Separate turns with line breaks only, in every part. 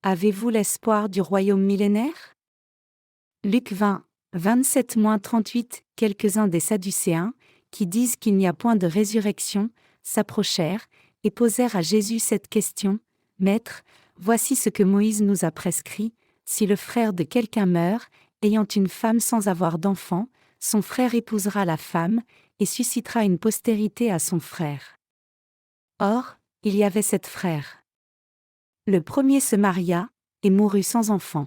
Avez-vous l'espoir du royaume millénaire? Luc 20, 27-38. Quelques-uns des Sadducéens, qui disent qu'il n'y a point de résurrection, s'approchèrent, et posèrent à Jésus cette question: Maître, voici ce que Moïse nous a prescrit: si le frère de quelqu'un meurt, ayant une femme sans avoir d'enfant, son frère épousera la femme, et suscitera une postérité à son frère. Or, il y avait 7 frères. Le premier se maria, et mourut sans enfant.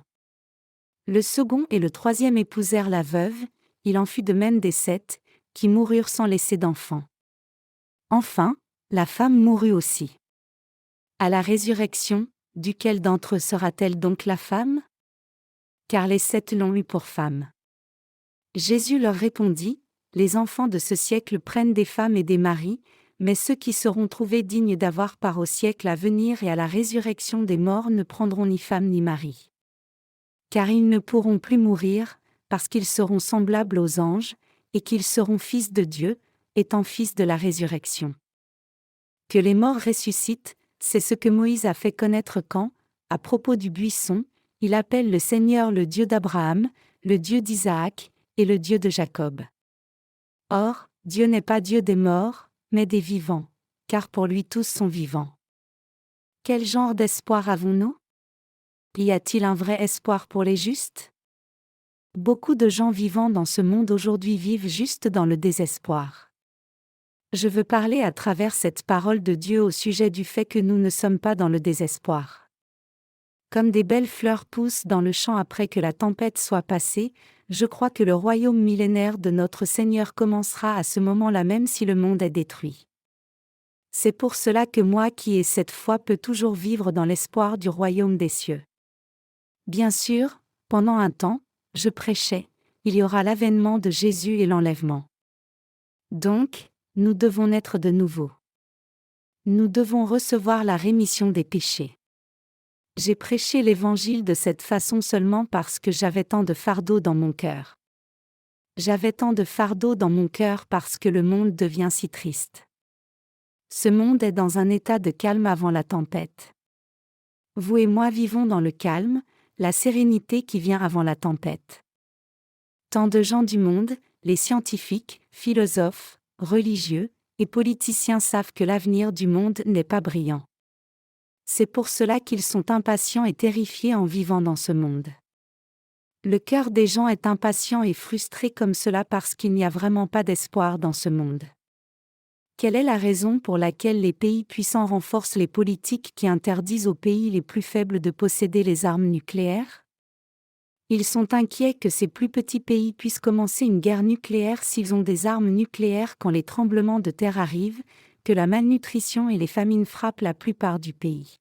Le second et le troisième épousèrent la veuve, il en fut de même des 7, qui moururent sans laisser d'enfant. Enfin, la femme mourut aussi. À la résurrection, duquel d'entre eux sera-t-elle donc la femme? Car les 7 l'ont eue pour femme. Jésus leur répondit: Les enfants de ce siècle prennent des femmes et des maris, mais ceux qui seront trouvés dignes d'avoir part au siècle à venir et à la résurrection des morts ne prendront ni femme ni mari. Car ils ne pourront plus mourir, parce qu'ils seront semblables aux anges, et qu'ils seront fils de Dieu, étant fils de la résurrection. Que les morts ressuscitent, c'est ce que Moïse a fait connaître quand, à propos du buisson, il appelle le Seigneur le Dieu d'Abraham, le Dieu d'Isaac, et le Dieu de Jacob. Or, Dieu n'est pas Dieu des morts, mais des vivants, car pour lui tous sont vivants. Quel genre d'espoir avons-nous? Y a-t-il un vrai espoir pour les justes? Beaucoup de gens vivant dans ce monde aujourd'hui vivent juste dans le désespoir. Je veux parler à travers cette parole de Dieu au sujet du fait que nous ne sommes pas dans le désespoir. Comme des belles fleurs poussent dans le champ après que la tempête soit passée, je crois que le royaume millénaire de notre Seigneur commencera à ce moment-là même si le monde est détruit. C'est pour cela que moi qui ai cette foi peux toujours vivre dans l'espoir du royaume des cieux. Bien sûr, pendant un temps, je prêchais, il y aura l'avènement de Jésus et l'enlèvement. Donc, nous devons naître de nouveau. Nous devons recevoir la rémission des péchés. J'ai prêché l'évangile de cette façon seulement parce que j'avais tant de fardeau dans mon cœur. J'avais tant de fardeau dans mon cœur parce que le monde devient si triste. Ce monde est dans un état de calme avant la tempête. Vous et moi vivons dans le calme, la sérénité qui vient avant la tempête. Tant de gens du monde, les scientifiques, philosophes, religieux et politiciens savent que l'avenir du monde n'est pas brillant. C'est pour cela qu'ils sont impatients et terrifiés en vivant dans ce monde. Le cœur des gens est impatient et frustré comme cela parce qu'il n'y a vraiment pas d'espoir dans ce monde. Quelle est la raison pour laquelle les pays puissants renforcent les politiques qui interdisent aux pays les plus faibles de posséder les armes nucléaires? Ils sont inquiets que ces plus petits pays puissent commencer une guerre nucléaire s'ils ont des armes nucléaires quand les tremblements de terre arrivent, que la malnutrition et les famines frappent la plupart du pays.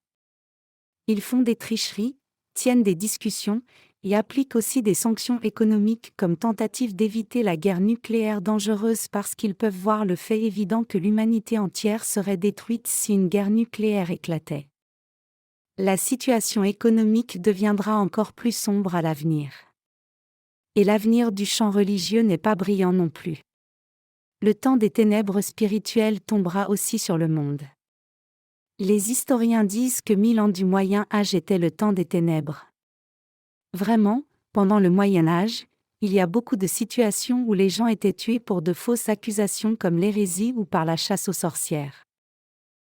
Ils font des tricheries, tiennent des discussions, et appliquent aussi des sanctions économiques comme tentative d'éviter la guerre nucléaire dangereuse parce qu'ils peuvent voir le fait évident que l'humanité entière serait détruite si une guerre nucléaire éclatait. La situation économique deviendra encore plus sombre à l'avenir. Et l'avenir du champ religieux n'est pas brillant non plus. Le temps des ténèbres spirituelles tombera aussi sur le monde. Les historiens disent que 1000 ans du Moyen Âge étaient le temps des ténèbres. Vraiment, pendant le Moyen Âge, il y a beaucoup de situations où les gens étaient tués pour de fausses accusations comme l'hérésie ou par la chasse aux sorcières.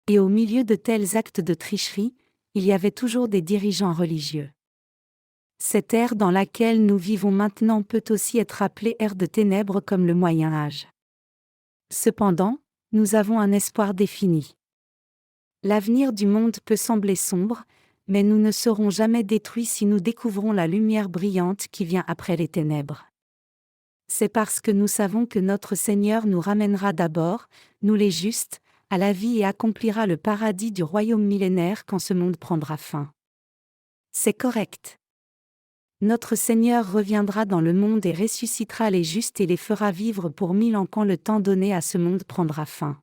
Et au milieu de tels actes de tricherie, il y avait toujours des dirigeants religieux. Cette ère dans laquelle nous vivons maintenant peut aussi être appelée ère de ténèbres comme le Moyen Âge. Cependant, nous avons un espoir défini. L'avenir du monde peut sembler sombre, mais nous ne serons jamais détruits si nous découvrons la lumière brillante qui vient après les ténèbres. C'est parce que nous savons que notre Seigneur nous ramènera d'abord, nous les justes, à la vie et accomplira le paradis du royaume millénaire quand ce monde prendra fin. C'est correct. Notre Seigneur reviendra dans le monde et ressuscitera les justes et les fera vivre pour 1000 ans quand le temps donné à ce monde prendra fin.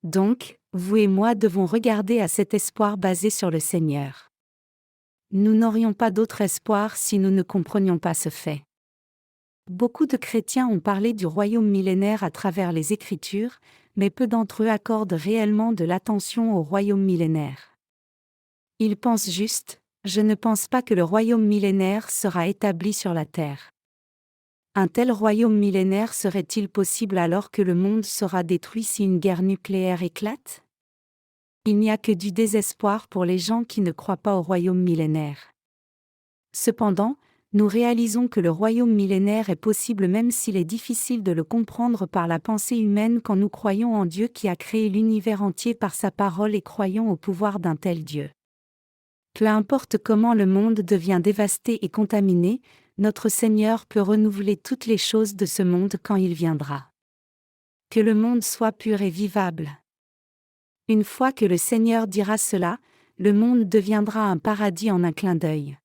Donc, vous et moi devons regarder à cet espoir basé sur le Seigneur. Nous n'aurions pas d'autre espoir si nous ne comprenions pas ce fait. Beaucoup de chrétiens ont parlé du royaume millénaire à travers les Écritures, mais peu d'entre eux accordent réellement de l'attention au royaume millénaire. Ils pensent juste, Je ne pense pas que le royaume millénaire sera établi sur la terre. Un tel royaume millénaire serait-il possible alors que le monde sera détruit si une guerre nucléaire éclate? Il n'y a que du désespoir pour les gens qui ne croient pas au royaume millénaire. Cependant, nous réalisons que le royaume millénaire est possible même s'il est difficile de le comprendre par la pensée humaine quand nous croyons en Dieu qui a créé l'univers entier par sa parole et croyons au pouvoir d'un tel Dieu. Peu importe comment le monde devient dévasté et contaminé, notre Seigneur peut renouveler toutes les choses de ce monde quand il viendra. Que le monde soit pur et vivable. Une fois que le Seigneur dira cela, le monde deviendra un paradis en un clin d'œil.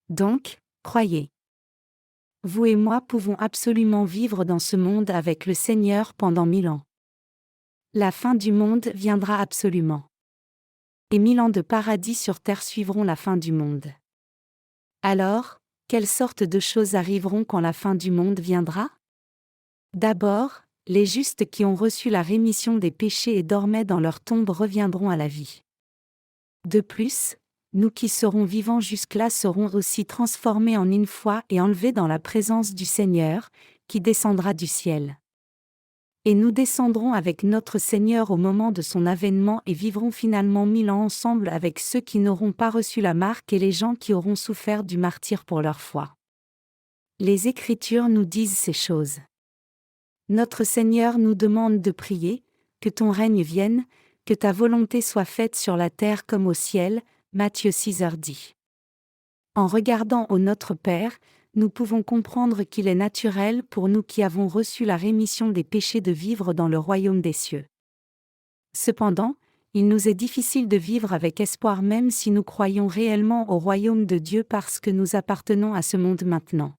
Donc, croyez. Vous et moi pouvons absolument vivre dans ce monde avec le Seigneur pendant 1000 ans. La fin du monde viendra absolument. Et 1000 ans de paradis sur terre suivront la fin du monde. Alors, quelle sorte de choses arriveront quand la fin du monde viendra? D'abord, les justes qui ont reçu la rémission des péchés et dormaient dans leur tombe reviendront à la vie. De plus, nous qui serons vivants jusque-là serons aussi transformés en une fois et enlevés dans la présence du Seigneur, qui descendra du ciel. Et nous descendrons avec notre Seigneur au moment de son avènement et vivrons finalement 1000 ans ensemble avec ceux qui n'auront pas reçu la marque et les gens qui auront souffert du martyre pour leur foi. Les Écritures nous disent ces choses. Notre Seigneur nous demande de prier, que ton règne vienne, que ta volonté soit faite sur la terre comme au ciel, Matthieu 6h10. En regardant au Notre Père, nous pouvons comprendre qu'il est naturel pour nous qui avons reçu la rémission des péchés de vivre dans le royaume des cieux. Cependant, il nous est difficile de vivre avec espoir même si nous croyons réellement au royaume de Dieu parce que nous appartenons à ce monde maintenant.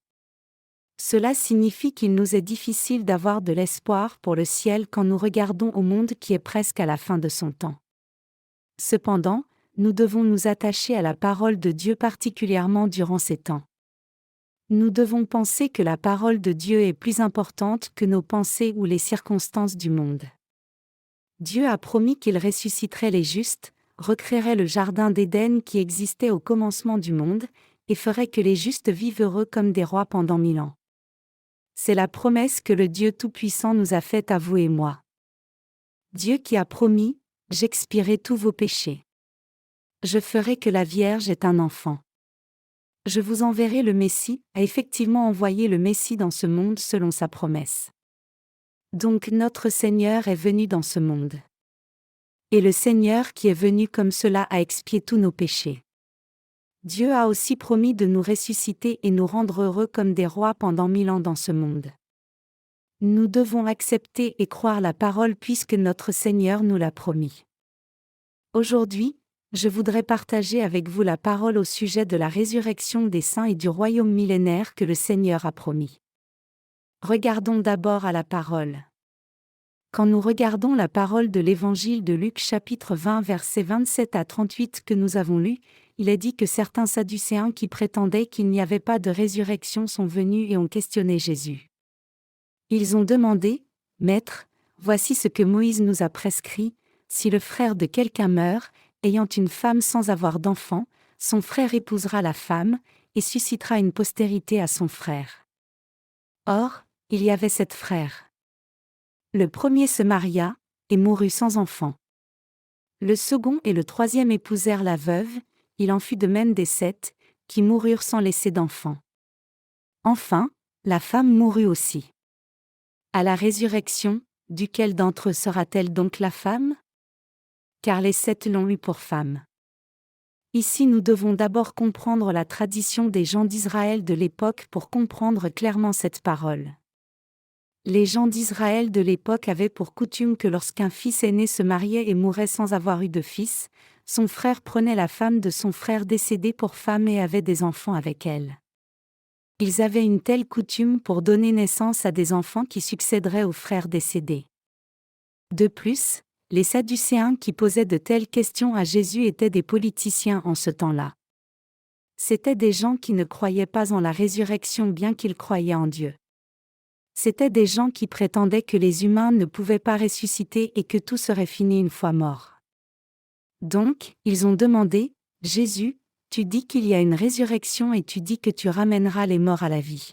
Cela signifie qu'il nous est difficile d'avoir de l'espoir pour le ciel quand nous regardons au monde qui est presque à la fin de son temps. Cependant, nous devons nous attacher à la parole de Dieu particulièrement durant ces temps. Nous devons penser que la parole de Dieu est plus importante que nos pensées ou les circonstances du monde. Dieu a promis qu'il ressusciterait les justes, recréerait le jardin d'Éden qui existait au commencement du monde, et ferait que les justes vivent heureux comme des rois pendant 1000 ans. C'est la promesse que le Dieu Tout-Puissant nous a faite à vous et moi. Dieu qui a promis, « J'expierai tous vos péchés. Je ferai que la Vierge ait un enfant. Je vous enverrai le Messie » a effectivement envoyé le Messie dans ce monde selon sa promesse. Donc notre Seigneur est venu dans ce monde. Et le Seigneur qui est venu comme cela a expié tous nos péchés. Dieu a aussi promis de nous ressusciter et nous rendre heureux comme des rois pendant 1000 ans dans ce monde. Nous devons accepter et croire la parole puisque notre Seigneur nous l'a promis. Aujourd'hui, je voudrais partager avec vous la parole au sujet de la résurrection des saints et du royaume millénaire que le Seigneur a promis. Regardons d'abord à la parole. Quand nous regardons la parole de l'Évangile de Luc chapitre 20 versets 27 à 38 que nous avons lu, il est dit que certains Sadducéens qui prétendaient qu'il n'y avait pas de résurrection sont venus et ont questionné Jésus. Ils ont demandé, « Maître, voici ce que Moïse nous a prescrit, si le frère de quelqu'un meurt, ayant une femme sans avoir d'enfant, son frère épousera la femme, et suscitera une postérité à son frère. » Or, il y avait 7 frères. Le premier se maria, et mourut sans enfant. Le second et le troisième épousèrent la veuve, il en fut de même des 7, qui moururent sans laisser d'enfant. Enfin, la femme mourut aussi. À la résurrection, duquel d'entre eux sera-t-elle donc la femme? Car les 7 l'ont eue pour femme. Ici nous devons d'abord comprendre la tradition des gens d'Israël de l'époque pour comprendre clairement cette parole. Les gens d'Israël de l'époque avaient pour coutume que lorsqu'un fils aîné se mariait et mourait sans avoir eu de fils, son frère prenait la femme de son frère décédé pour femme et avait des enfants avec elle. Ils avaient une telle coutume pour donner naissance à des enfants qui succéderaient aux frères décédés. De plus, les Sadducéens qui posaient de telles questions à Jésus étaient des politiciens en ce temps-là. C'étaient des gens qui ne croyaient pas en la résurrection bien qu'ils croyaient en Dieu. C'étaient des gens qui prétendaient que les humains ne pouvaient pas ressusciter et que tout serait fini une fois mort. Donc, ils ont demandé, « Jésus, Tu dis qu'il y a une résurrection et tu dis que tu ramèneras les morts à la vie.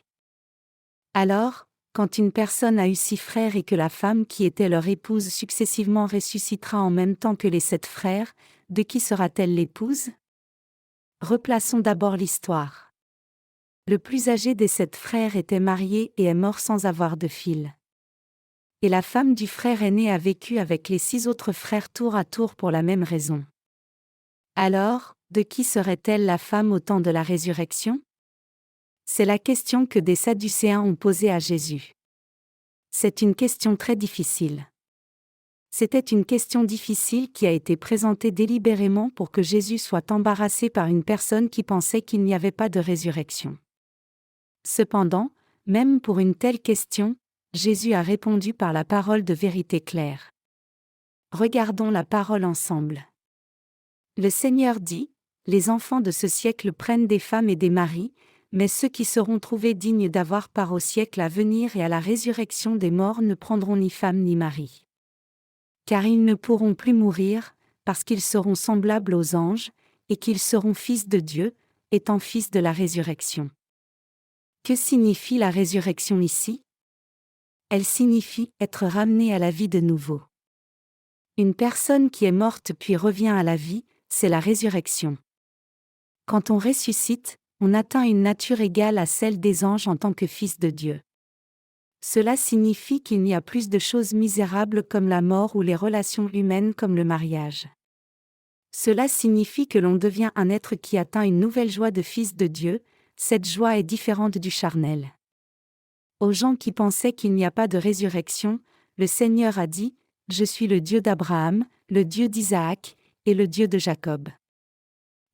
Alors, quand une personne a eu 6 frères et que la femme qui était leur épouse successivement ressuscitera en même temps que les 7 frères, de qui sera-t-elle l'épouse? Replaçons d'abord l'histoire. Le plus âgé des 7 frères était marié et est mort sans avoir de fils. Et la femme du frère aîné a vécu avec les 6 autres frères tour à tour pour la même raison. Alors, de qui serait-elle la femme au temps de la résurrection? C'est la question que des Sadducéens ont posée à Jésus. C'est une question très difficile. C'était une question difficile qui a été présentée délibérément pour que Jésus soit embarrassé par une personne qui pensait qu'il n'y avait pas de résurrection. Cependant, même pour une telle question, Jésus a répondu par la parole de vérité claire. Regardons la parole ensemble. Le Seigneur dit, « Les enfants de ce siècle prennent des femmes et des maris, mais ceux qui seront trouvés dignes d'avoir part au siècle à venir et à la résurrection des morts ne prendront ni femme ni mari. Car ils ne pourront plus mourir, parce qu'ils seront semblables aux anges, et qu'ils seront fils de Dieu, étant fils de la résurrection. » Que signifie la résurrection ici? Elle signifie être ramené à la vie de nouveau. Une personne qui est morte puis revient à la vie, c'est la résurrection. Quand on ressuscite, on atteint une nature égale à celle des anges en tant que fils de Dieu. Cela signifie qu'il n'y a plus de choses misérables comme la mort ou les relations humaines comme le mariage. Cela signifie que l'on devient un être qui atteint une nouvelle joie de fils de Dieu. Cette joie est différente du charnel. Aux gens qui pensaient qu'il n'y a pas de résurrection, le Seigneur a dit, « Je suis le Dieu d'Abraham, le Dieu d'Isaac, et le Dieu de Jacob. »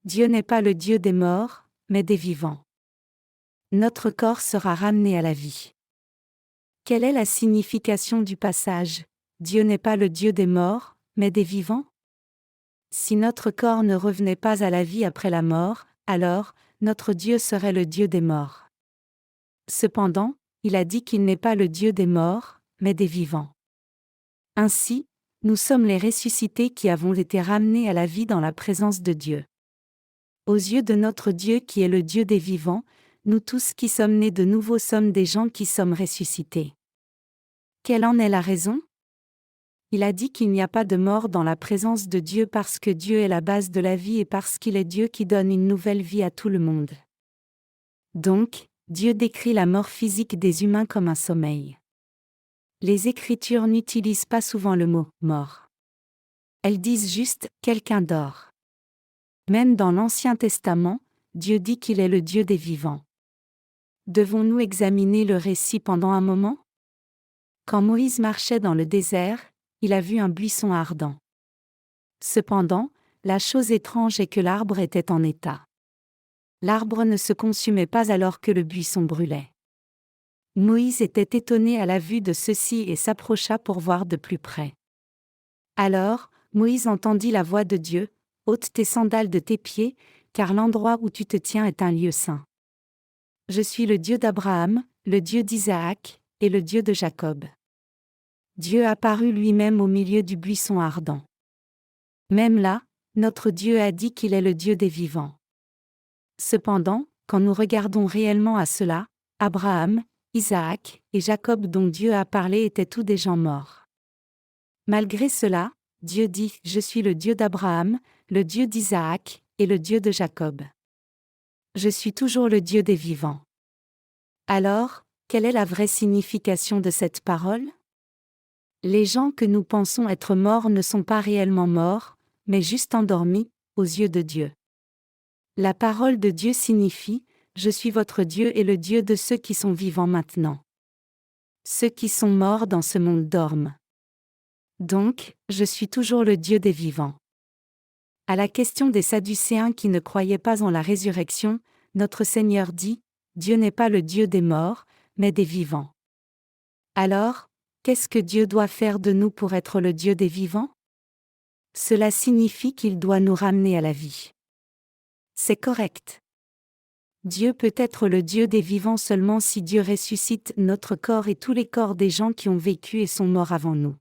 Dieu n'est pas le Dieu des morts, mais des vivants. Notre corps sera ramené à la vie. Quelle est la signification du passage « Dieu n'est pas le Dieu des morts, mais des vivants » ? Si notre corps ne revenait pas à la vie après la mort, alors, notre Dieu serait le Dieu des morts. Cependant, il a dit qu'il n'est pas le Dieu des morts, mais des vivants. Ainsi, nous sommes les ressuscités qui avons été ramenés à la vie dans la présence de Dieu. Aux yeux de notre Dieu qui est le Dieu des vivants, nous tous qui sommes nés de nouveau sommes des gens qui sommes ressuscités. Quelle en est la raison? Il a dit qu'il n'y a pas de mort dans la présence de Dieu parce que Dieu est la base de la vie et parce qu'il est Dieu qui donne une nouvelle vie à tout le monde. Donc, Dieu décrit la mort physique des humains comme un sommeil. Les Écritures n'utilisent pas souvent le mot « mort ». Elles disent juste « quelqu'un dort ». Même dans l'Ancien Testament, Dieu dit qu'il est le Dieu des vivants. Devons-nous examiner le récit pendant un moment? Quand Moïse marchait dans le désert, il a vu un buisson ardent. Cependant, la chose étrange est que l'arbre était en état. L'arbre ne se consumait pas alors que le buisson brûlait. Moïse était étonné à la vue de ceci et s'approcha pour voir de plus près. Alors, Moïse entendit la voix de Dieu, « Ôte tes sandales de tes pieds, car l'endroit où tu te tiens est un lieu saint. Je suis le Dieu d'Abraham, le Dieu d'Isaac, et le Dieu de Jacob. » Dieu apparut lui-même au milieu du buisson ardent. Même là, notre Dieu a dit qu'il est le Dieu des vivants. Cependant, quand nous regardons réellement à cela, Abraham, Isaac et Jacob dont Dieu a parlé étaient tous des gens morts. Malgré cela, Dieu dit « Je suis le Dieu d'Abraham, le Dieu d'Isaac et le Dieu de Jacob. » Je suis toujours le Dieu des vivants. Alors, quelle est la vraie signification de cette parole? Les gens que nous pensons être morts ne sont pas réellement morts, mais juste endormis, aux yeux de Dieu. La parole de Dieu signifie « Je suis votre Dieu et le Dieu de ceux qui sont vivants maintenant. » Ceux qui sont morts dans ce monde dorment. Donc, je suis toujours le Dieu des vivants. À la question des Sadducéens qui ne croyaient pas en la résurrection, notre Seigneur dit « Dieu n'est pas le Dieu des morts, mais des vivants. » Alors, qu'est-ce que Dieu doit faire de nous pour être le Dieu des vivants? Cela signifie qu'il doit nous ramener à la vie. C'est correct. Dieu peut être le Dieu des vivants seulement si Dieu ressuscite notre corps et tous les corps des gens qui ont vécu et sont morts avant nous.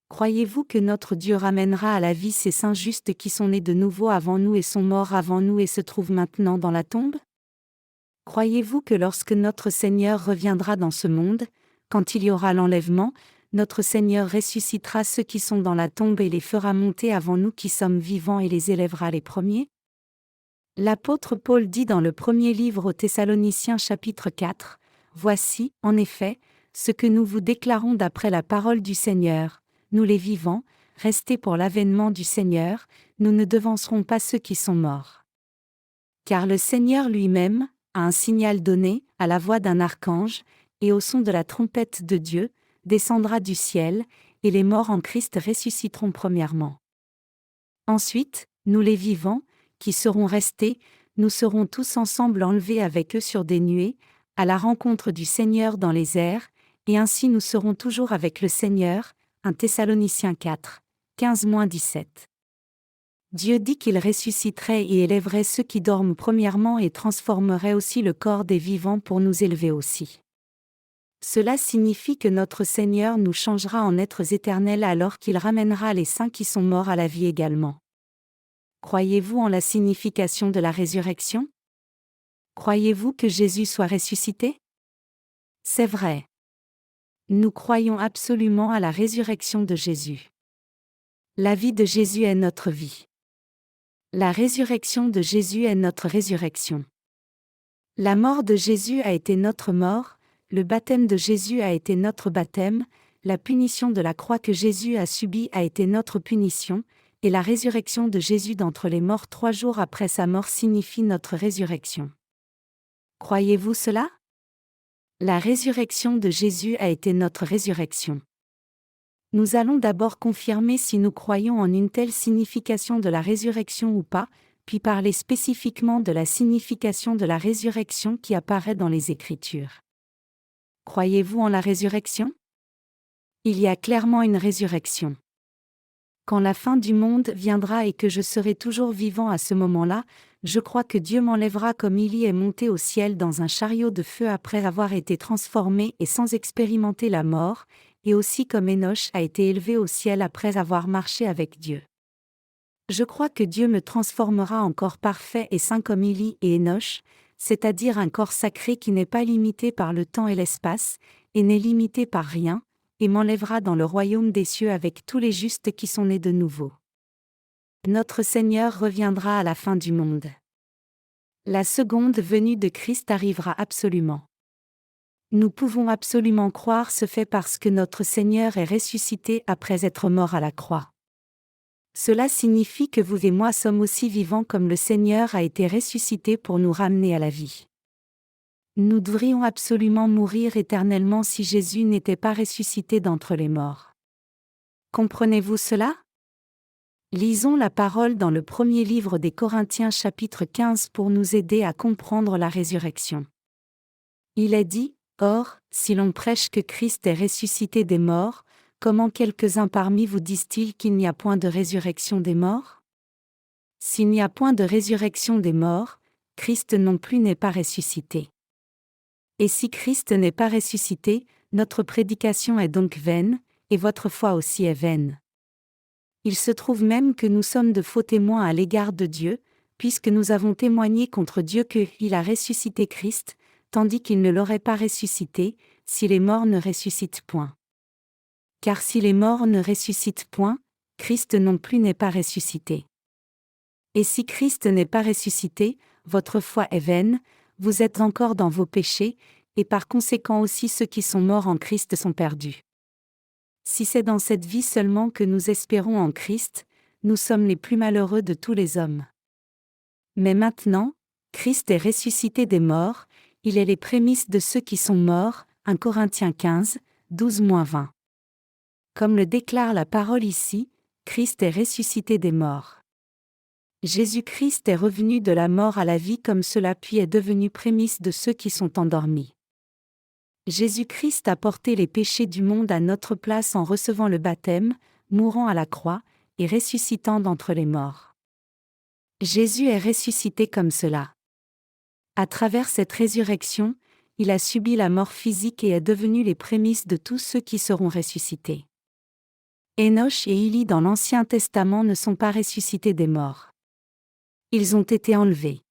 Croyez-vous que notre Dieu ramènera à la vie ces saints justes qui sont nés de nouveau avant nous et sont morts avant nous et se trouvent maintenant dans la tombe? Croyez-vous que lorsque notre Seigneur reviendra dans ce monde, quand il y aura l'enlèvement, notre Seigneur ressuscitera ceux qui sont dans la tombe et les fera monter avant nous qui sommes vivants et les élèvera les premiers? L'apôtre Paul dit dans le premier livre aux Thessaloniciens chapitre 4, « Voici, en effet, ce que nous vous déclarons d'après la parole du Seigneur, nous les vivants, restés pour l'avènement du Seigneur, nous ne devancerons pas ceux qui sont morts. Car le Seigneur lui-même, à un signal donné, à la voix d'un archange, et au son de la trompette de Dieu, descendra du ciel, et les morts en Christ ressusciteront premièrement. Ensuite, nous les vivants, qui seront restés, nous serons tous ensemble enlevés avec eux sur des nuées, à la rencontre du Seigneur dans les airs, et ainsi nous serons toujours avec le Seigneur. 1 Thessaloniciens 4, 15-17. Dieu dit qu'il ressusciterait et élèverait ceux qui dorment premièrement et transformerait aussi le corps des vivants pour nous élever aussi. Cela signifie que notre Seigneur nous changera en êtres éternels alors qu'il ramènera les saints qui sont morts à la vie également. Croyez-vous en la signification de la résurrection? Croyez-vous que Jésus soit ressuscité? C'est vrai. Nous croyons absolument à la résurrection de Jésus. La vie de Jésus est notre vie. La résurrection de Jésus est notre résurrection. La mort de Jésus a été notre mort, le baptême de Jésus a été notre baptême, la punition de la croix que Jésus a subie a été notre punition, et la résurrection de Jésus d'entre les morts 3 jours après sa mort signifie notre résurrection. Croyez-vous cela? La résurrection de Jésus a été notre résurrection. Nous allons d'abord confirmer si nous croyons en une telle signification de la résurrection ou pas, puis parler spécifiquement de la signification de la résurrection qui apparaît dans les Écritures. Croyez-vous en la résurrection? Il y a clairement une résurrection. Quand la fin du monde viendra et que je serai toujours vivant à ce moment-là, je crois que Dieu m'enlèvera comme Élie est monté au ciel dans un chariot de feu après avoir été transformé et sans expérimenter la mort, et aussi comme Enoch a été élevé au ciel après avoir marché avec Dieu. Je crois que Dieu me transformera en corps parfait et saint comme Élie et Enoch, c'est-à-dire un corps sacré qui n'est pas limité par le temps et l'espace, et n'est limité par rien, et m'enlèvera dans le royaume des cieux avec tous les justes qui sont nés de nouveau. Notre Seigneur reviendra à la fin du monde. La seconde venue de Christ arrivera absolument. Nous pouvons absolument croire ce fait parce que notre Seigneur est ressuscité après être mort à la croix. Cela signifie que vous et moi sommes aussi vivants comme le Seigneur a été ressuscité pour nous ramener à la vie. Nous devrions absolument mourir éternellement si Jésus n'était pas ressuscité d'entre les morts. Comprenez-vous cela? Lisons la parole dans le premier livre des Corinthiens chapitre 15 pour nous aider à comprendre la résurrection. Il est dit, « Or, si l'on prêche que Christ est ressuscité des morts, comment quelques-uns parmi vous disent-ils qu'il n'y a point de résurrection des morts? S'il n'y a point de résurrection des morts, Christ non plus n'est pas ressuscité. Et si Christ n'est pas ressuscité, notre prédication est donc vaine, et votre foi aussi est vaine. Il se trouve même que nous sommes de faux témoins à l'égard de Dieu, puisque nous avons témoigné contre Dieu qu'il a ressuscité Christ, tandis qu'il ne l'aurait pas ressuscité, si les morts ne ressuscitent point. Car si les morts ne ressuscitent point, Christ non plus n'est pas ressuscité. Et si Christ n'est pas ressuscité, votre foi est vaine, vous êtes encore dans vos péchés, et par conséquent aussi ceux qui sont morts en Christ sont perdus. Si c'est dans cette vie seulement que nous espérons en Christ, nous sommes les plus malheureux de tous les hommes. Mais maintenant, Christ est ressuscité des morts, il est les prémices de ceux qui sont morts, 1 Corinthiens 15, 12-20. Comme le déclare la parole ici, Christ est ressuscité des morts. Jésus-Christ est revenu de la mort à la vie comme cela puis est devenu prémisse de ceux qui sont endormis. Jésus-Christ a porté les péchés du monde à notre place en recevant le baptême, mourant à la croix, et ressuscitant d'entre les morts. Jésus est ressuscité comme cela. À travers cette résurrection, il a subi la mort physique et est devenu les prémices de tous ceux qui seront ressuscités. Enoch et Élie dans l'Ancien Testament ne sont pas ressuscités des morts. Ils ont été enlevés.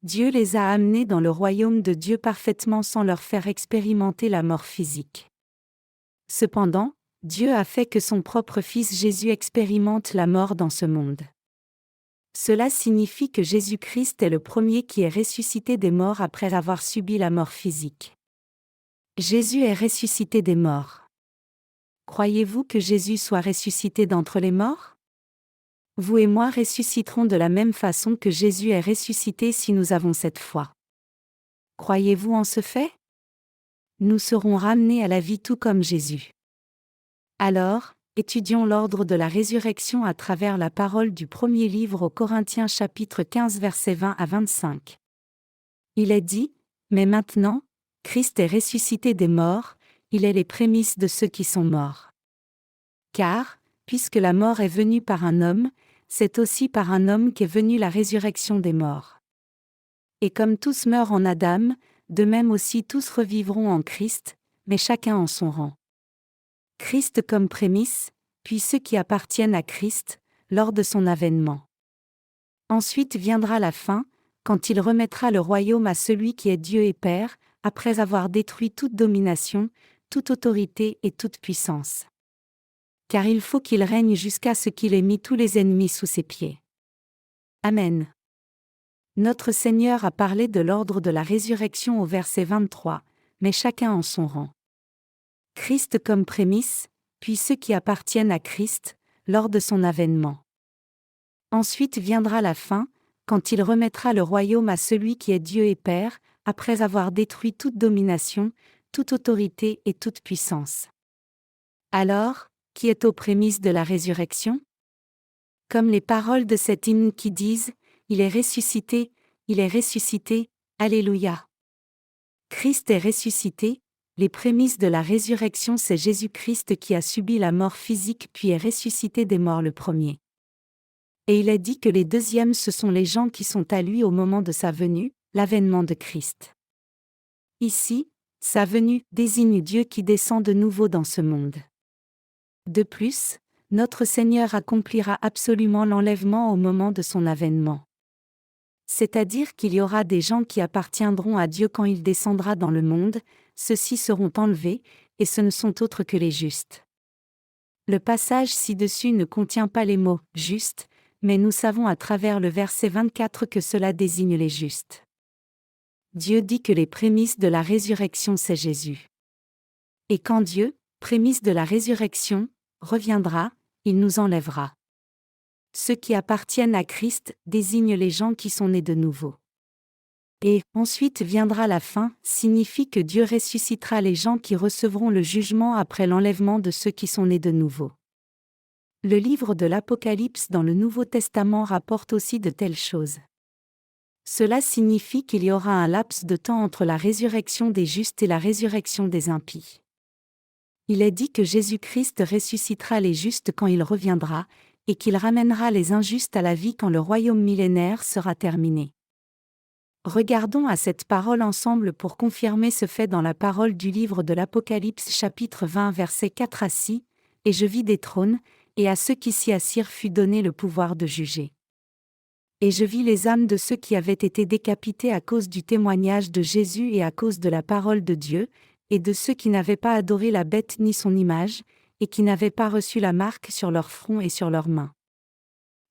Dieu les a amenés dans le royaume de Dieu parfaitement sans leur faire expérimenter la mort physique. Cependant, Dieu a fait que son propre Fils Jésus expérimente la mort dans ce monde. Cela signifie que Jésus-Christ est le premier qui est ressuscité des morts après avoir subi la mort physique. Jésus est ressuscité des morts. Croyez-vous que Jésus soit ressuscité d'entre les morts? Vous et moi ressusciterons de la même façon que Jésus est ressuscité si nous avons cette foi. Croyez-vous en ce fait? Nous serons ramenés à la vie tout comme Jésus. Alors, étudions l'ordre de la résurrection à travers la parole du premier livre aux Corinthiens chapitre 15 versets 20 à 25. Il est dit, « Mais maintenant, Christ est ressuscité des morts, il est les prémices de ceux qui sont morts. Car, puisque la mort est venue par un homme, c'est aussi par un homme qu'est venue la résurrection des morts. Et comme tous meurent en Adam, de même aussi tous revivront en Christ, mais chacun en son rang. Christ comme prémisse, puis ceux qui appartiennent à Christ, lors de son avènement. Ensuite viendra la fin, quand il remettra le royaume à celui qui est Dieu et Père, après avoir détruit toute domination, toute autorité et toute puissance. Car il faut qu'il règne jusqu'à ce qu'il ait mis tous les ennemis sous ses pieds. Amen. Notre Seigneur a parlé de l'ordre de la résurrection au verset 23, mais chacun en son rang. Christ comme prémisse, puis ceux qui appartiennent à Christ, lors de son avènement. Ensuite viendra la fin, quand il remettra le royaume à celui qui est Dieu et Père, après avoir détruit toute domination, toute autorité et toute puissance. Alors, qui est aux prémices de la résurrection? Comme les paroles de cet hymne qui disent « Il est ressuscité, Alléluia ». Christ est ressuscité, les prémices de la résurrection c'est Jésus-Christ qui a subi la mort physique puis est ressuscité des morts le premier. Et il est dit que les deuxièmes ce sont les gens qui sont à lui au moment de sa venue, l'avènement de Christ. Ici, sa venue désigne Dieu qui descend de nouveau dans ce monde. De plus, notre Seigneur accomplira absolument l'enlèvement au moment de son avènement. C'est-à-dire qu'il y aura des gens qui appartiendront à Dieu quand il descendra dans le monde, ceux-ci seront enlevés, et ce ne sont autres que les justes. Le passage ci-dessus ne contient pas les mots « juste », mais nous savons à travers le verset 24 que cela désigne les justes. Dieu dit que les prémices de la résurrection c'est Jésus. Et quand Dieu, prémisse de la résurrection, reviendra, il nous enlèvera. Ceux qui appartiennent à Christ désignent les gens qui sont nés de nouveau. Et « ensuite viendra la fin » signifie que Dieu ressuscitera les gens qui recevront le jugement après l'enlèvement de ceux qui sont nés de nouveau. Le livre de l'Apocalypse dans le Nouveau Testament rapporte aussi de telles choses. Cela signifie qu'il y aura un laps de temps entre la résurrection des justes et la résurrection des impies. Il est dit que Jésus-Christ ressuscitera les justes quand il reviendra, et qu'il ramènera les injustes à la vie quand le royaume millénaire sera terminé. Regardons à cette parole ensemble pour confirmer ce fait dans la parole du livre de l'Apocalypse chapitre 20 versets 4 à 6, « Et je vis des trônes, et à ceux qui s'y assirent fut donné le pouvoir de juger. Et je vis les âmes de ceux qui avaient été décapités à cause du témoignage de Jésus et à cause de la parole de Dieu, et de ceux qui n'avaient pas adoré la bête ni son image, et qui n'avaient pas reçu la marque sur leur front et sur leurs mains.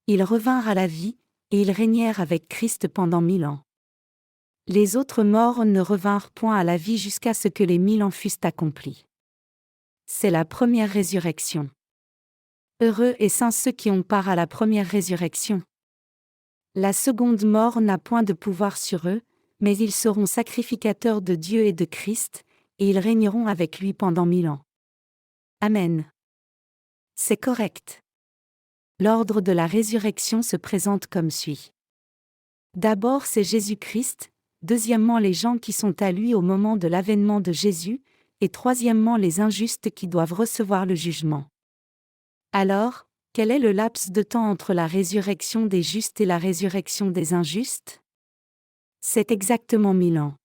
Ils revinrent à la vie, et ils régnèrent avec Christ pendant 1000 ans. Les autres morts ne revinrent point à la vie jusqu'à ce que les 1000 ans fussent accomplis. C'est la première résurrection. Heureux et saints ceux qui ont part à la première résurrection. La seconde mort n'a point de pouvoir sur eux, mais ils seront sacrificateurs de Dieu et de Christ, et ils régneront avec lui pendant 1000 ans. Amen. C'est correct. L'ordre de la résurrection se présente comme suit. D'abord c'est Jésus-Christ, deuxièmement les gens qui sont à lui au moment de l'avènement de Jésus, et troisièmement les injustes qui doivent recevoir le jugement. Alors, quel est le laps de temps entre la résurrection des justes et la résurrection des injustes? C'est exactement 1000 ans.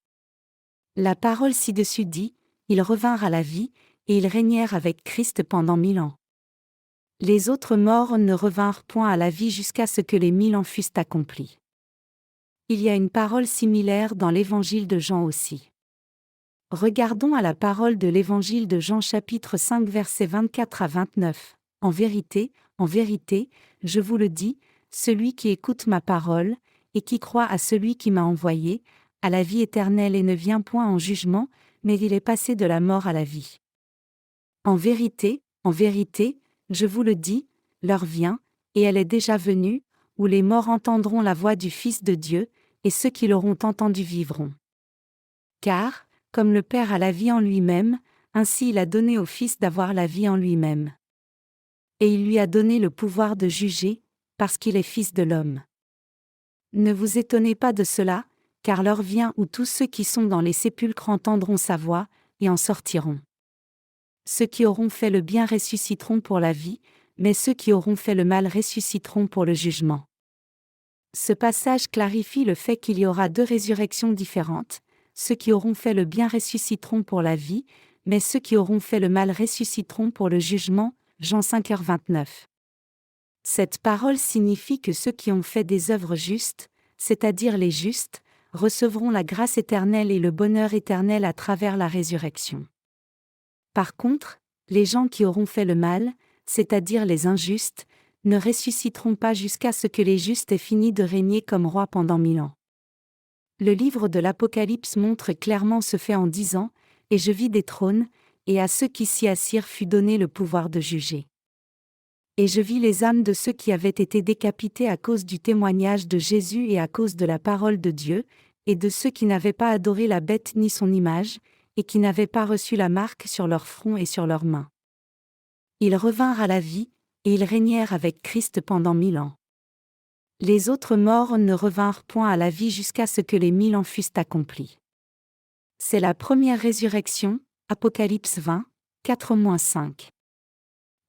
La parole ci-dessus dit, ils revinrent à la vie, et ils régnèrent avec Christ pendant 1000 ans. Les autres morts ne revinrent point à la vie jusqu'à ce que les 1000 ans fussent accomplis. Il y a une parole similaire dans l'évangile de Jean aussi. Regardons à la parole de l'évangile de Jean chapitre 5 versets 24 à 29. En vérité, je vous le dis, celui qui écoute ma parole, et qui croit à celui qui m'a envoyé, a la vie éternelle et ne vient point en jugement, mais il est passé de la mort à la vie. En vérité, je vous le dis, l'heure vient, et elle est déjà venue, où les morts entendront la voix du Fils de Dieu, et ceux qui l'auront entendu vivront. Car, comme le Père a la vie en lui-même, ainsi il a donné au Fils d'avoir la vie en lui-même. Et il lui a donné le pouvoir de juger, parce qu'il est Fils de l'homme. Ne vous étonnez pas de cela, car l'heure vient où tous ceux qui sont dans les sépulcres entendront sa voix, et en sortiront. Ceux qui auront fait le bien ressusciteront pour la vie, mais ceux qui auront fait le mal ressusciteront pour le jugement. Ce passage clarifie le fait qu'il y aura deux résurrections différentes. Ceux qui auront fait le bien ressusciteront pour la vie, mais ceux qui auront fait le mal ressusciteront pour le jugement. Jean 5h29. Cette parole signifie que ceux qui ont fait des œuvres justes, c'est-à-dire les justes, recevront la grâce éternelle et le bonheur éternel à travers la résurrection. Par contre, les gens qui auront fait le mal, c'est-à-dire les injustes, ne ressusciteront pas jusqu'à ce que les justes aient fini de régner comme rois pendant 1000 ans. Le livre de l'Apocalypse montre clairement ce fait en disant « Et je vis des trônes, et à ceux qui s'y assirent fut donné le pouvoir de juger. Et je vis les âmes de ceux qui avaient été décapités à cause du témoignage de Jésus et à cause de la parole de Dieu, et de ceux qui n'avaient pas adoré la bête ni son image, et qui n'avaient pas reçu la marque sur leur front et sur leurs mains. Ils revinrent à la vie, et ils régnèrent avec Christ pendant 1000 ans. Les autres morts ne revinrent point à la vie jusqu'à ce que les 1000 ans fussent accomplis. C'est la première résurrection, Apocalypse 20, 4-5.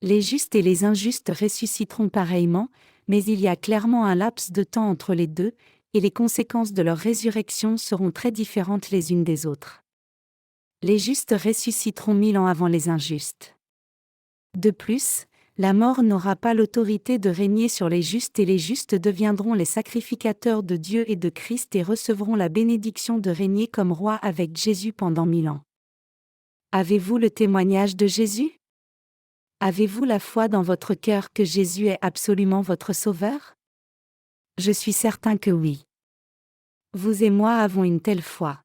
Les justes et les injustes ressusciteront pareillement, mais il y a clairement un laps de temps entre les deux, et les conséquences de leur résurrection seront très différentes les unes des autres. Les justes ressusciteront 1000 ans avant les injustes. De plus, la mort n'aura pas l'autorité de régner sur les justes et les justes deviendront les sacrificateurs de Dieu et de Christ et recevront la bénédiction de régner comme roi avec Jésus pendant 1000 ans. Avez-vous le témoignage de Jésus? Avez-vous la foi dans votre cœur que Jésus est absolument votre Sauveur? Je suis certain que oui. Vous et moi avons une telle foi.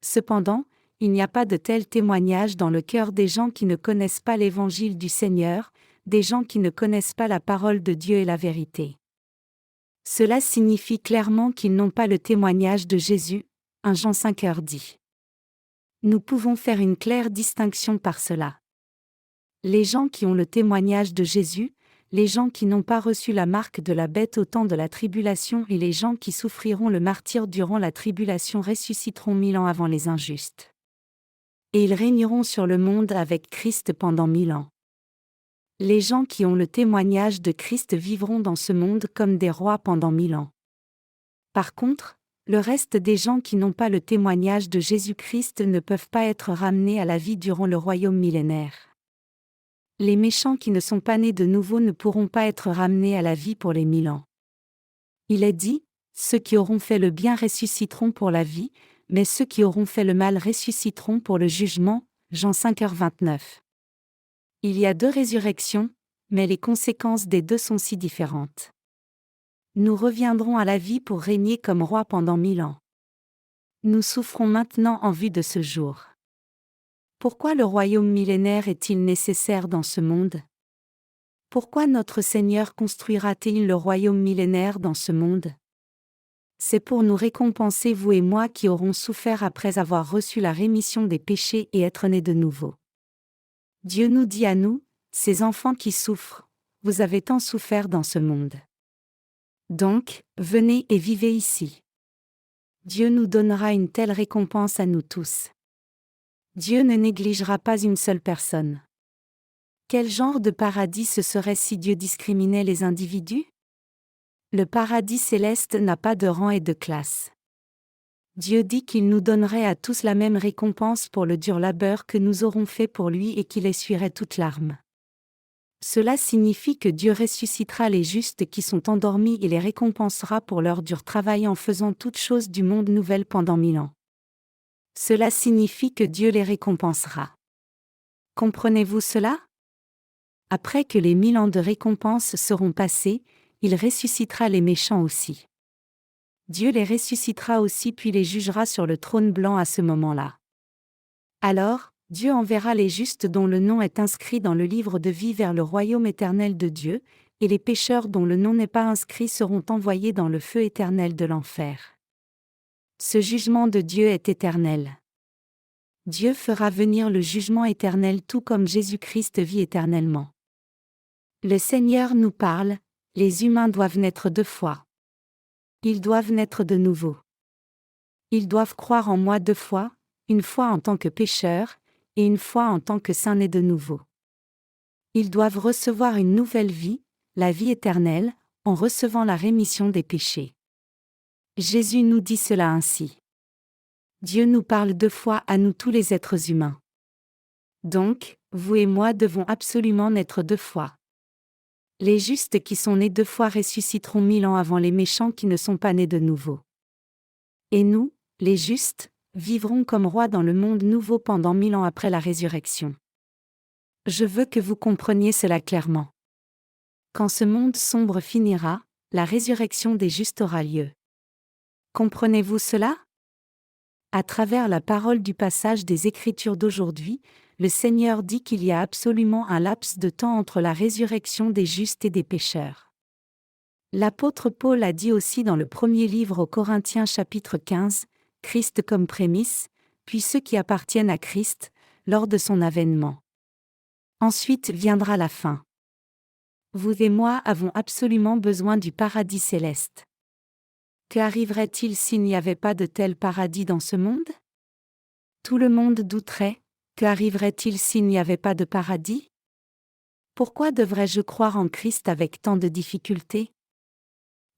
Cependant, il n'y a pas de tel témoignage dans le cœur des gens qui ne connaissent pas l'évangile du Seigneur, des gens qui ne connaissent pas la parole de Dieu et la vérité. Cela signifie clairement qu'ils n'ont pas le témoignage de Jésus, 1 Jean 5h dit. Nous pouvons faire une claire distinction par cela. Les gens qui ont le témoignage de Jésus, les gens qui n'ont pas reçu la marque de la bête au temps de la tribulation et les gens qui souffriront le martyre durant la tribulation ressusciteront 1000 ans avant les injustes. Et ils régneront sur le monde avec Christ pendant 1000 ans. Les gens qui ont le témoignage de Christ vivront dans ce monde comme des rois pendant 1000 ans. Par contre, le reste des gens qui n'ont pas le témoignage de Jésus-Christ ne peuvent pas être ramenés à la vie durant le royaume millénaire. Les méchants qui ne sont pas nés de nouveau ne pourront pas être ramenés à la vie pour les 1000 ans. Il est dit, ceux qui auront fait le bien ressusciteront pour la vie, mais ceux qui auront fait le mal ressusciteront pour le jugement. Jean 5h29. Il y a deux résurrections, mais les conséquences des deux sont si différentes. Nous reviendrons à la vie pour régner comme rois pendant 1000 ans. Nous souffrons maintenant en vue de ce jour. Pourquoi le royaume millénaire est-il nécessaire dans ce monde? Pourquoi notre Seigneur construira-t-il le royaume millénaire dans ce monde? C'est pour nous récompenser vous et moi qui aurons souffert après avoir reçu la rémission des péchés et être nés de nouveau. Dieu nous dit à nous, ses enfants qui souffrent, vous avez tant souffert dans ce monde. Donc, venez et vivez ici. Dieu nous donnera une telle récompense à nous tous. Dieu ne négligera pas une seule personne. Quel genre de paradis ce serait si Dieu discriminait les individus? Le paradis céleste n'a pas de rang et de classe. Dieu dit qu'il nous donnerait à tous la même récompense pour le dur labeur que nous aurons fait pour lui et qu'il essuierait toute larme. Cela signifie que Dieu ressuscitera les justes qui sont endormis et les récompensera pour leur dur travail en faisant toutes choses du monde nouvelle pendant 1000 ans. Cela signifie que Dieu les récompensera. Comprenez-vous cela? Après que les 1000 ans de récompense seront passés, il ressuscitera les méchants aussi. Dieu les ressuscitera aussi puis les jugera sur le trône blanc à ce moment-là. Alors, Dieu enverra les justes dont le nom est inscrit dans le livre de vie vers le royaume éternel de Dieu, et les pécheurs dont le nom n'est pas inscrit seront envoyés dans le feu éternel de l'enfer. Ce jugement de Dieu est éternel. Dieu fera venir le jugement éternel tout comme Jésus-Christ vit éternellement. Le Seigneur nous parle, les humains doivent naître 2 fois. Ils doivent naître de nouveau. Ils doivent croire en moi 2 fois, une fois en tant que pécheur, et une fois en tant que saint né de nouveau. Ils doivent recevoir une nouvelle vie, la vie éternelle, en recevant la rémission des péchés. Jésus nous dit cela ainsi. Dieu nous parle 2 fois à nous tous les êtres humains. Donc, vous et moi devons absolument naître 2 fois. Les justes qui sont nés 2 fois ressusciteront 1000 ans avant les méchants qui ne sont pas nés de nouveau. Et nous, les justes, vivrons comme rois dans le monde nouveau pendant 1000 ans après la résurrection. Je veux que vous compreniez cela clairement. Quand ce monde sombre finira, la résurrection des justes aura lieu. Comprenez-vous cela? À travers la parole du passage des Écritures d'aujourd'hui, le Seigneur dit qu'il y a absolument un laps de temps entre la résurrection des justes et des pécheurs. L'apôtre Paul a dit aussi dans le premier livre aux Corinthiens chapitre 15, Christ comme prémisse, puis ceux qui appartiennent à Christ, lors de son avènement. Ensuite viendra la fin. Vous et moi avons absolument besoin du paradis céleste. Qu'arriverait-il s'il n'y avait pas de tel paradis dans ce monde? Tout le monde douterait. Qu'arriverait-il s'il n'y avait pas de paradis? Pourquoi devrais-je croire en Christ avec tant de difficultés?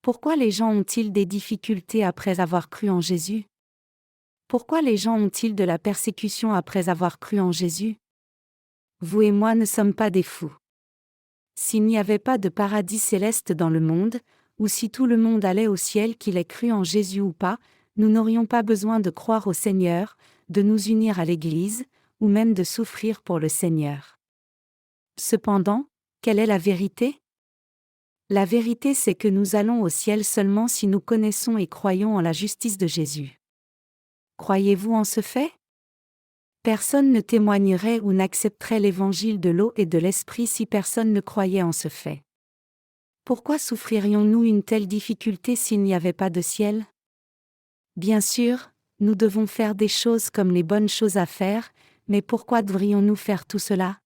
Pourquoi les gens ont-ils des difficultés après avoir cru en Jésus? Pourquoi les gens ont-ils de la persécution après avoir cru en Jésus? Vous et moi ne sommes pas des fous. S'il n'y avait pas de paradis céleste dans le monde, ou si tout le monde allait au ciel qu'il ait cru en Jésus ou pas, nous n'aurions pas besoin de croire au Seigneur, de nous unir à l'Église, ou même de souffrir pour le Seigneur. Cependant, quelle est la vérité? La vérité c'est que nous allons au ciel seulement si nous connaissons et croyons en la justice de Jésus. Croyez-vous en ce fait? Personne ne témoignerait ou n'accepterait l'évangile de l'eau et de l'esprit si personne ne croyait en ce fait. Pourquoi souffririons-nous une telle difficulté s'il n'y avait pas de ciel? Bien sûr, nous devons faire des choses comme les bonnes choses à faire, mais pourquoi devrions-nous faire tout cela?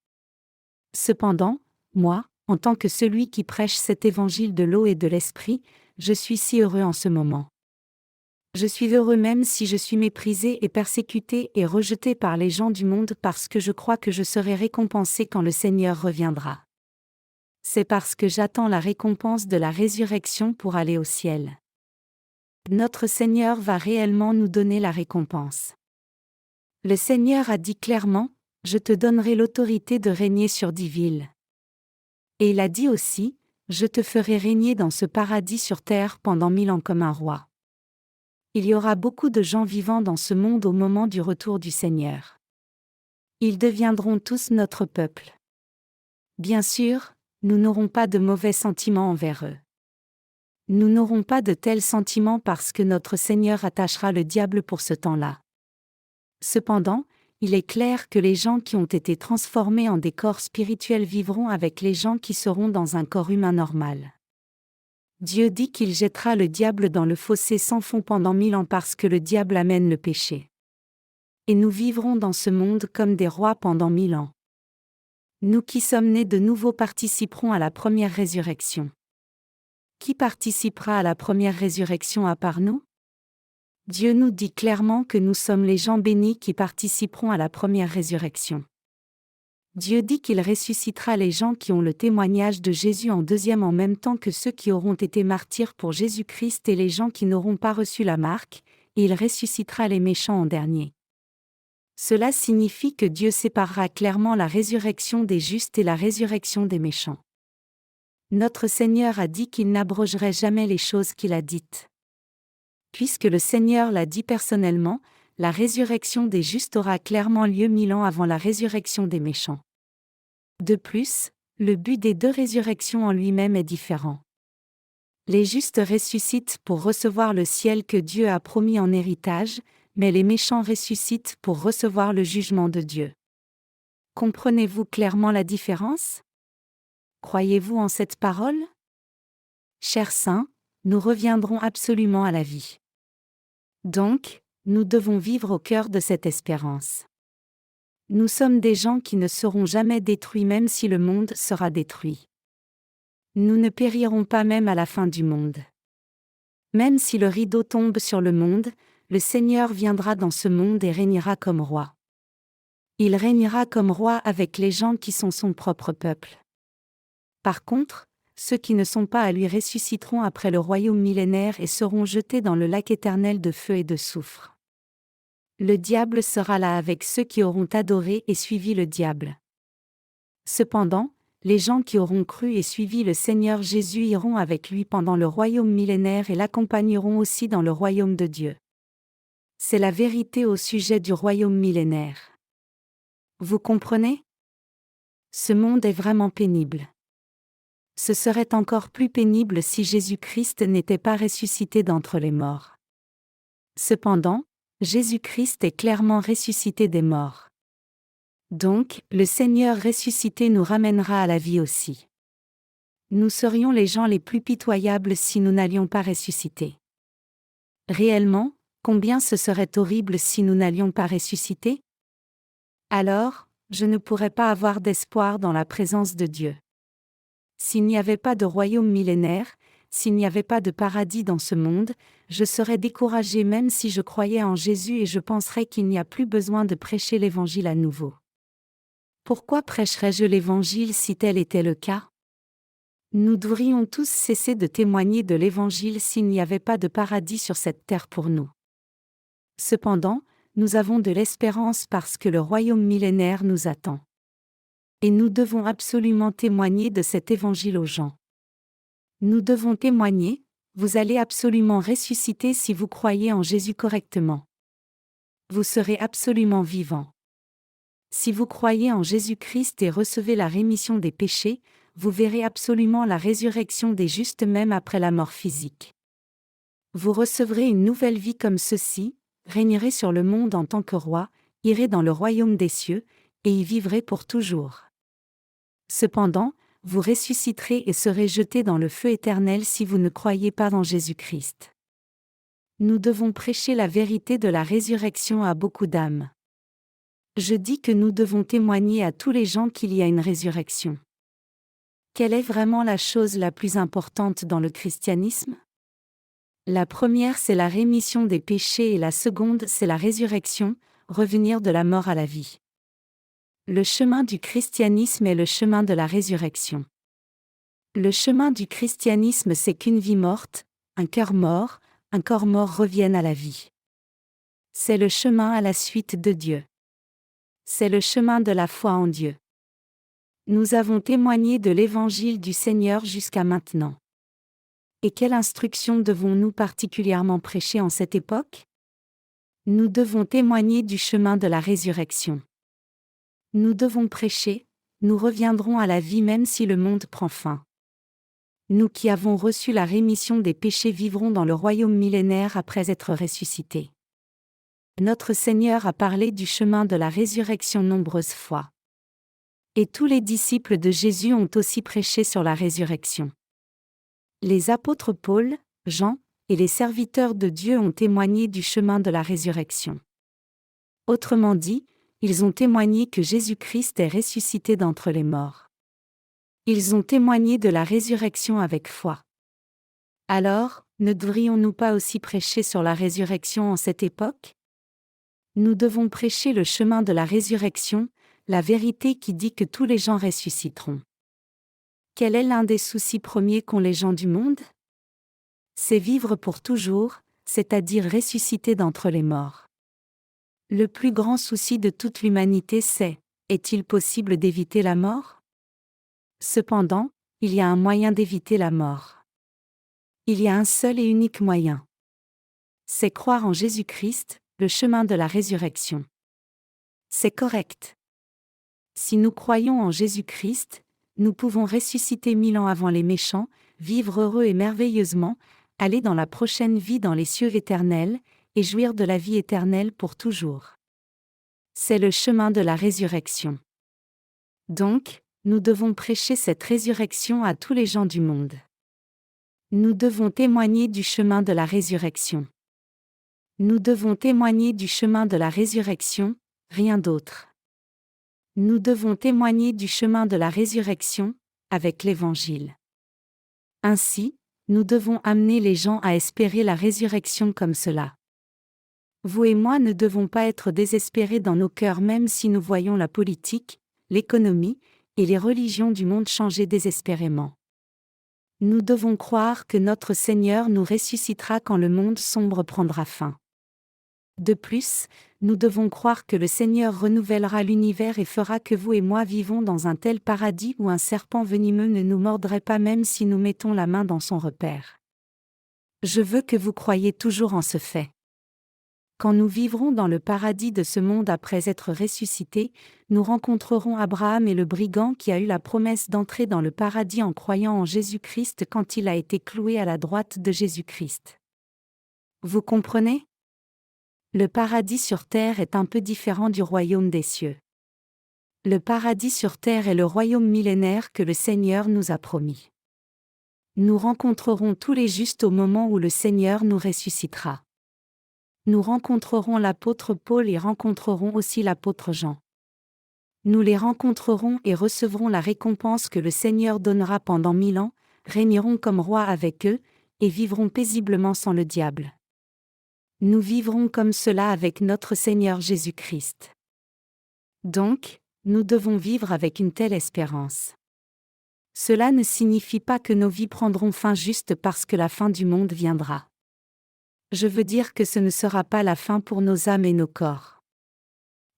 Cependant, moi, en tant que celui qui prêche cet évangile de l'eau et de l'esprit, je suis si heureux en ce moment. Je suis heureux même si je suis méprisé et persécuté et rejeté par les gens du monde parce que je crois que je serai récompensé quand le Seigneur reviendra. C'est parce que j'attends la récompense de la résurrection pour aller au ciel. Notre Seigneur va réellement nous donner la récompense. Le Seigneur a dit clairement, « Je te donnerai l'autorité de régner sur 10 villes. » Et il a dit aussi, « Je te ferai régner dans ce paradis sur terre pendant 1000 ans comme un roi. » Il y aura beaucoup de gens vivant dans ce monde au moment du retour du Seigneur. Ils deviendront tous notre peuple. Bien sûr, nous n'aurons pas de mauvais sentiments envers eux. Nous n'aurons pas de tels sentiments parce que notre Seigneur attachera le diable pour ce temps-là. Cependant, il est clair que les gens qui ont été transformés en des corps spirituels vivront avec les gens qui seront dans un corps humain normal. Dieu dit qu'il jettera le diable dans le fossé sans fond pendant 1000 ans parce que le diable amène le péché. Et nous vivrons dans ce monde comme des rois pendant 1000 ans. Nous qui sommes nés de nouveau participerons à la première résurrection. Qui participera à la première résurrection à part nous? Dieu nous dit clairement que nous sommes les gens bénis qui participeront à la première résurrection. Dieu dit qu'il ressuscitera les gens qui ont le témoignage de Jésus en deuxième en même temps que ceux qui auront été martyrs pour Jésus-Christ et les gens qui n'auront pas reçu la marque, et il ressuscitera les méchants en dernier. Cela signifie que Dieu séparera clairement la résurrection des justes et la résurrection des méchants. Notre Seigneur a dit qu'il n'abrogerait jamais les choses qu'il a dites. Puisque le Seigneur l'a dit personnellement, la résurrection des justes aura clairement lieu 1000 ans avant la résurrection des méchants. De plus, le but des deux résurrections en lui-même est différent. Les justes ressuscitent pour recevoir le ciel que Dieu a promis en héritage, mais les méchants ressuscitent pour recevoir le jugement de Dieu. Comprenez-vous clairement la différence? Croyez-vous en cette parole? Chers saints, nous reviendrons absolument à la vie. Donc, nous devons vivre au cœur de cette espérance. Nous sommes des gens qui ne seront jamais détruits même si le monde sera détruit. Nous ne périrons pas même à la fin du monde. Même si le rideau tombe sur le monde, le Seigneur viendra dans ce monde et régnera comme roi. Il régnera comme roi avec les gens qui sont son propre peuple. Par contre, ceux qui ne sont pas à lui ressusciteront après le royaume millénaire et seront jetés dans le lac éternel de feu et de soufre. Le diable sera là avec ceux qui auront adoré et suivi le diable. Cependant, les gens qui auront cru et suivi le Seigneur Jésus iront avec lui pendant le royaume millénaire et l'accompagneront aussi dans le royaume de Dieu. C'est la vérité au sujet du royaume millénaire. Vous comprenez? Ce monde est vraiment pénible. Ce serait encore plus pénible si Jésus-Christ n'était pas ressuscité d'entre les morts. Cependant, Jésus-Christ est clairement ressuscité des morts. Donc, le Seigneur ressuscité nous ramènera à la vie aussi. Nous serions les gens les plus pitoyables si nous n'allions pas ressusciter. Réellement, combien ce serait horrible si nous n'allions pas ressusciter? Alors, je ne pourrais pas avoir d'espoir dans la présence de Dieu. S'il n'y avait pas de royaume millénaire, s'il n'y avait pas de paradis dans ce monde, je serais découragé même si je croyais en Jésus et je penserais qu'il n'y a plus besoin de prêcher l'Évangile à nouveau. Pourquoi prêcherais-je l'Évangile si tel était le cas? Nous devrions tous cesser de témoigner de l'Évangile s'il n'y avait pas de paradis sur cette terre pour nous. Cependant, nous avons de l'espérance parce que le royaume millénaire nous attend. Et nous devons absolument témoigner de cet Évangile aux gens. Nous devons témoigner, vous allez absolument ressusciter si vous croyez en Jésus correctement. Vous serez absolument vivant. Si vous croyez en Jésus-Christ et recevez la rémission des péchés, vous verrez absolument la résurrection des justes même après la mort physique. Vous recevrez une nouvelle vie comme ceci, régnerez sur le monde en tant que roi, irez dans le royaume des cieux, et y vivrez pour toujours. Cependant, vous ressusciterez et serez jetés dans le feu éternel si vous ne croyez pas en Jésus-Christ. Nous devons prêcher la vérité de la résurrection à beaucoup d'âmes. Je dis que nous devons témoigner à tous les gens qu'il y a une résurrection. Quelle est vraiment la chose la plus importante dans le christianisme? La première, c'est la rémission des péchés et la seconde, c'est la résurrection, revenir de la mort à la vie. Le chemin du christianisme est le chemin de la résurrection. Le chemin du christianisme, c'est qu'une vie morte, un corps mort revienne à la vie. C'est le chemin à la suite de Dieu. C'est le chemin de la foi en Dieu. Nous avons témoigné de l'évangile du Seigneur jusqu'à maintenant. Et quelle instruction devons-nous particulièrement prêcher en cette époque? Nous devons témoigner du chemin de la résurrection. Nous devons prêcher, nous reviendrons à la vie même si le monde prend fin. Nous qui avons reçu la rémission des péchés vivrons dans le royaume millénaire après être ressuscités. Notre Seigneur a parlé du chemin de la résurrection nombreuses fois. Et tous les disciples de Jésus ont aussi prêché sur la résurrection. Les apôtres Paul, Jean, et les serviteurs de Dieu ont témoigné du chemin de la résurrection. Autrement dit, ils ont témoigné que Jésus-Christ est ressuscité d'entre les morts. Ils ont témoigné de la résurrection avec foi. Alors, ne devrions-nous pas aussi prêcher sur la résurrection en cette époque? Nous devons prêcher le chemin de la résurrection, la vérité qui dit que tous les gens ressusciteront. Quel est l'un des soucis premiers qu'ont les gens du monde? C'est vivre pour toujours, c'est-à-dire ressusciter d'entre les morts. Le plus grand souci de toute l'humanité c'est, est-il possible d'éviter la mort? Cependant, il y a un moyen d'éviter la mort. Il y a un seul et unique moyen. C'est croire en Jésus-Christ, le chemin de la résurrection. C'est correct. Si nous croyons en Jésus-Christ, nous pouvons ressusciter 1000 ans avant les méchants, vivre heureux et merveilleusement, aller dans la prochaine vie dans les cieux éternels, et jouir de la vie éternelle pour toujours. C'est le chemin de la résurrection. Donc, nous devons prêcher cette résurrection à tous les gens du monde. Nous devons témoigner du chemin de la résurrection. Nous devons témoigner du chemin de la résurrection, rien d'autre. Nous devons témoigner du chemin de la résurrection, avec l'Évangile. Ainsi, nous devons amener les gens à espérer la résurrection comme cela. Vous et moi ne devons pas être désespérés dans nos cœurs même si nous voyons la politique, l'économie, et les religions du monde changer désespérément. Nous devons croire que notre Seigneur nous ressuscitera quand le monde sombre prendra fin. De plus, nous devons croire que le Seigneur renouvellera l'univers et fera que vous et moi vivons dans un tel paradis où un serpent venimeux ne nous mordrait pas même si nous mettons la main dans son repère. Je veux que vous croyiez toujours en ce fait. Quand nous vivrons dans le paradis de ce monde après être ressuscités, nous rencontrerons Abraham et le brigand qui a eu la promesse d'entrer dans le paradis en croyant en Jésus-Christ quand il a été cloué à la droite de Jésus-Christ. Vous comprenez? Le paradis sur terre est un peu différent du royaume des cieux. Le paradis sur terre est le royaume millénaire que le Seigneur nous a promis. Nous rencontrerons tous les justes au moment où le Seigneur nous ressuscitera. Nous rencontrerons l'apôtre Paul et rencontrerons aussi l'apôtre Jean. Nous les rencontrerons et recevrons la récompense que le Seigneur donnera pendant 1000 ans, régnerons comme rois avec eux, et vivrons paisiblement sans le diable. Nous vivrons comme cela avec notre Seigneur Jésus-Christ. Donc, nous devons vivre avec une telle espérance. Cela ne signifie pas que nos vies prendront fin juste parce que la fin du monde viendra. Je veux dire que ce ne sera pas la fin pour nos âmes et nos corps.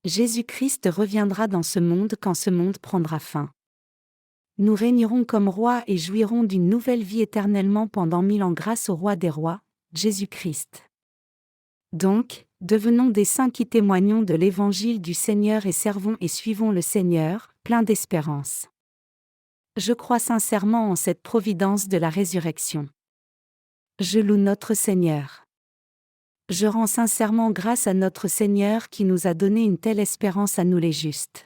Jésus-Christ reviendra dans ce monde quand ce monde prendra fin. Nous régnerons comme rois et jouirons d'une nouvelle vie éternellement pendant 1000 ans grâce au roi des rois, Jésus-Christ. Donc, devenons des saints qui témoignons de l'évangile du Seigneur et servons et suivons le Seigneur, pleins d'espérance. Je crois sincèrement en cette providence de la résurrection. Je loue notre Seigneur. Je rends sincèrement grâce à notre Seigneur qui nous a donné une telle espérance à nous les justes.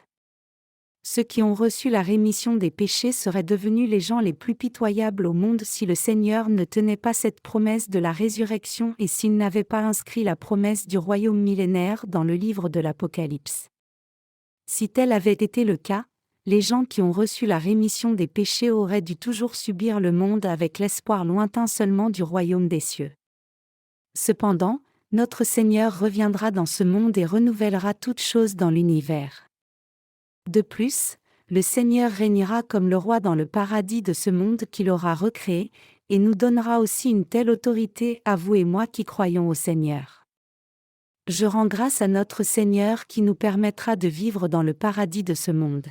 Ceux qui ont reçu la rémission des péchés seraient devenus les gens les plus pitoyables au monde si le Seigneur ne tenait pas cette promesse de la résurrection et s'il n'avait pas inscrit la promesse du royaume millénaire dans le livre de l'Apocalypse. Si tel avait été le cas, les gens qui ont reçu la rémission des péchés auraient dû toujours subir le monde avec l'espoir lointain seulement du royaume des cieux. Cependant, notre Seigneur reviendra dans ce monde et renouvellera toutes choses dans l'univers. De plus, le Seigneur régnera comme le roi dans le paradis de ce monde qu'il aura recréé, et nous donnera aussi une telle autorité à vous et moi qui croyons au Seigneur. Je rends grâce à notre Seigneur qui nous permettra de vivre dans le paradis de ce monde.